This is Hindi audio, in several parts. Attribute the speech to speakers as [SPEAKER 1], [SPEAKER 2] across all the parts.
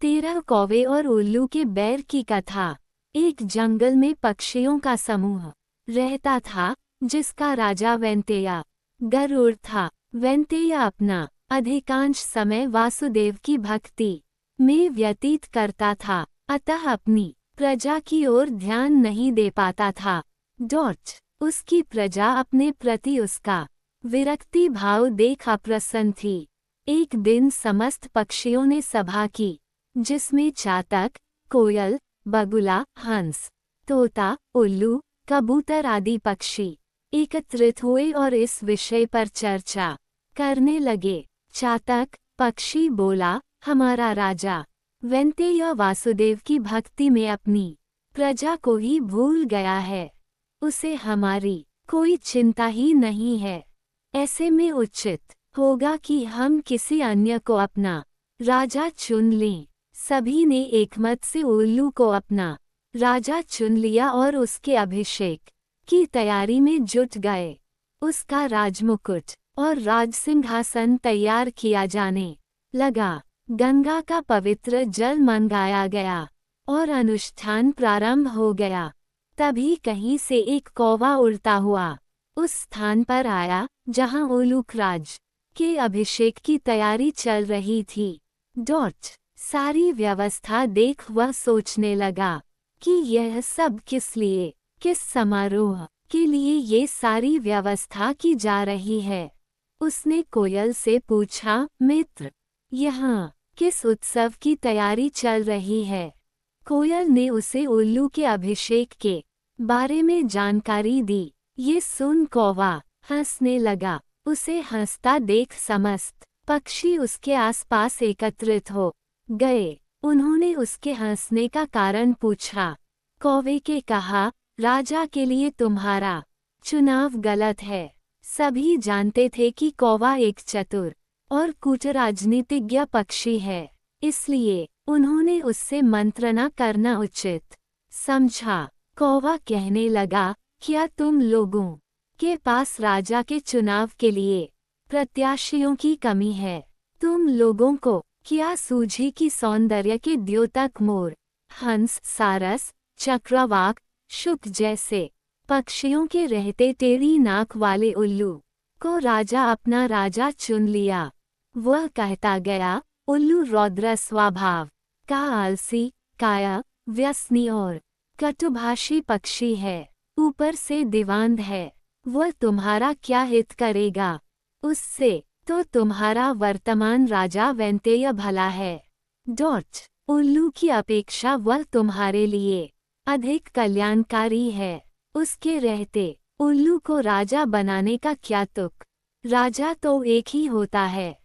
[SPEAKER 1] 13 कौवे और उल्लू के बैर की कथा। एक जंगल में पक्षियों का समूह रहता था, जिसका राजा वेंतेया गरुड़ था। वेंतेया अपना अधिकांश समय वासुदेव की भक्ति में व्यतीत करता था, अतः अपनी प्रजा की ओर ध्यान नहीं दे पाता था। उसकी प्रजा अपने प्रति उसका विरक्ति भाव देख अप्रसन्न थी। एक दिन समस्त पक्षियों ने सभा की, जिसमें चातक, कोयल, बगुला, हंस, तोता, उल्लू, कबूतर आदि पक्षी एकत्रित हुए और इस विषय पर चर्चा करने लगे। चातक पक्षी बोला, हमारा राजा वेंतेया वासुदेव की भक्ति में अपनी प्रजा को ही भूल गया है। उसे हमारी कोई चिंता ही नहीं है। ऐसे में उचित होगा कि हम किसी अन्य को अपना राजा चुन लें। सभी ने एकमत से उल्लू को अपना राजा चुन लिया और उसके अभिषेक की तैयारी में जुट गए। उसका राजमुकुट और राजसिंहासन तैयार किया जाने लगा। गंगा का पवित्र जल मंगाया गया और अनुष्ठान प्रारंभ हो गया। तभी कहीं से एक कौवा उड़ता हुआ उस स्थान पर आया जहां उलूखराज के अभिषेक की तैयारी चल रही थी। सारी व्यवस्था देख वह सोचने लगा कि यह सब किस लिए, किस समारोह के लिए ये सारी व्यवस्था की जा रही है। उसने कोयल से पूछा, मित्र, यहाँ किस उत्सव की तैयारी चल रही है? कोयल ने उसे उल्लू के अभिषेक के बारे में जानकारी दी। ये सुन कौवा हंसने लगा। उसे हंसता देख समस्त पक्षी उसके आसपास एकत्रित हो गए। उन्होंने उसके हंसने का कारण पूछा। कौवे के कहा, राजा के लिए तुम्हारा चुनाव गलत है। सभी जानते थे कि कौवा एक चतुर और कूटराजनीतिज्ञ पक्षी है, इसलिए उन्होंने उससे मंत्रणा करना उचित समझा। कौवा कहने लगा, क्या तुम लोगों के पास राजा के चुनाव के लिए प्रत्याशियों की कमी है? तुम लोगों को क्या सूझी कि सौंदर्य के द्योतक मोर, हंस, सारस, चक्रवाक, शुक जैसे पक्षियों के रहते टेढ़ी नाक वाले उल्लू को राजा अपना राजा चुन लिया? वह कहता गया, उल्लू रौद्र स्वभाव का आलसी, काया, व्यसनी और कटुभाषी पक्षी है। ऊपर से दीवांध है। वह तुम्हारा क्या हित करेगा? उससे तो तुम्हारा वर्तमान राजा वेंतेया भला है। उल्लू की अपेक्षा वह तुम्हारे लिए अधिक कल्याणकारी है। उसके रहते उल्लू को राजा बनाने का क्या तुक? राजा तो एक ही होता है।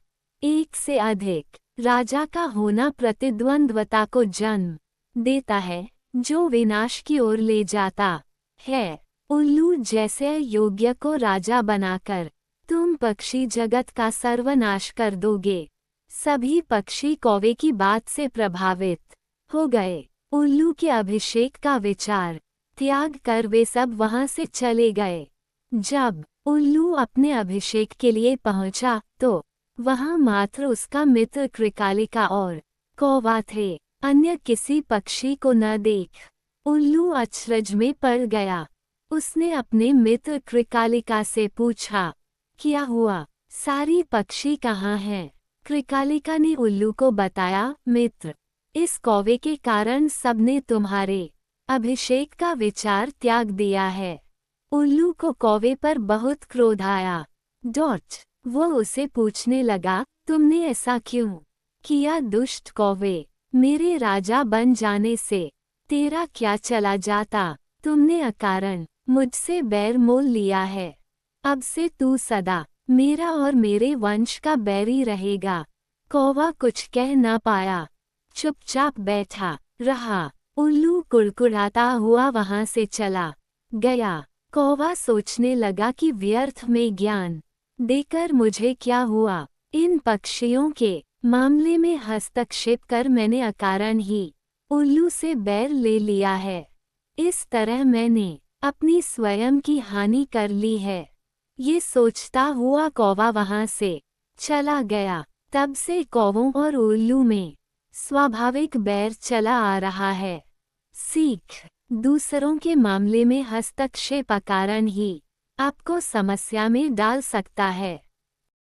[SPEAKER 1] एक से अधिक राजा का होना प्रतिद्वंद्वता को जन्म देता है, जो विनाश की ओर ले जाता है। उल्लू जैसे योग्य को राजा बनाकर तुम पक्षी जगत का सर्वनाश कर दोगे। सभी पक्षी कौवे की बात से प्रभावित हो गए। उल्लू के अभिषेक का विचार त्याग कर वे सब वहां से चले गए। जब उल्लू अपने अभिषेक के लिए पहुंचा तो वहां मात्र उसका मित्र कृकालिका और कौवा थे। अन्य किसी पक्षी को न देख उल्लू अचरज में पड़ गया। उसने अपने मित्र कृकालिका से पूछा, क्या हुआ? सारी पक्षी कहाँ हैं? कृकालिका ने उल्लू को बताया, मित्र, इस कौवे के कारण सबने तुम्हारे अभिषेक का विचार त्याग दिया है। उल्लू को कौवे पर बहुत क्रोध आया। वो उसे पूछने लगा, तुमने ऐसा क्यों किया दुष्ट कौवे? मेरे राजा बन जाने से तेरा क्या चला जाता? तुमने अकारण मुझसे बैर मोल लिया है। अब से तू सदा मेरा और मेरे वंश का बैरी रहेगा। कौवा कुछ कह न पाया, चुपचाप बैठा रहा। उल्लू कुड़कुड़ाता हुआ वहां से चला गया। कौवा सोचने लगा कि व्यर्थ में ज्ञान देकर मुझे क्या हुआ? इन पक्षियों के मामले में हस्तक्षेप कर मैंने अकारण ही उल्लू से बैर ले लिया है। इस तरह मैंने अपनी स्वयं की हानि कर ली है। ये सोचता हुआ कौवा वहां से चला गया। तब से कौवों और उल्लू में स्वाभाविक बैर चला आ रहा है। सीख, दूसरों के मामले में हस्तक्षेप कारण ही आपको समस्या में डाल सकता है।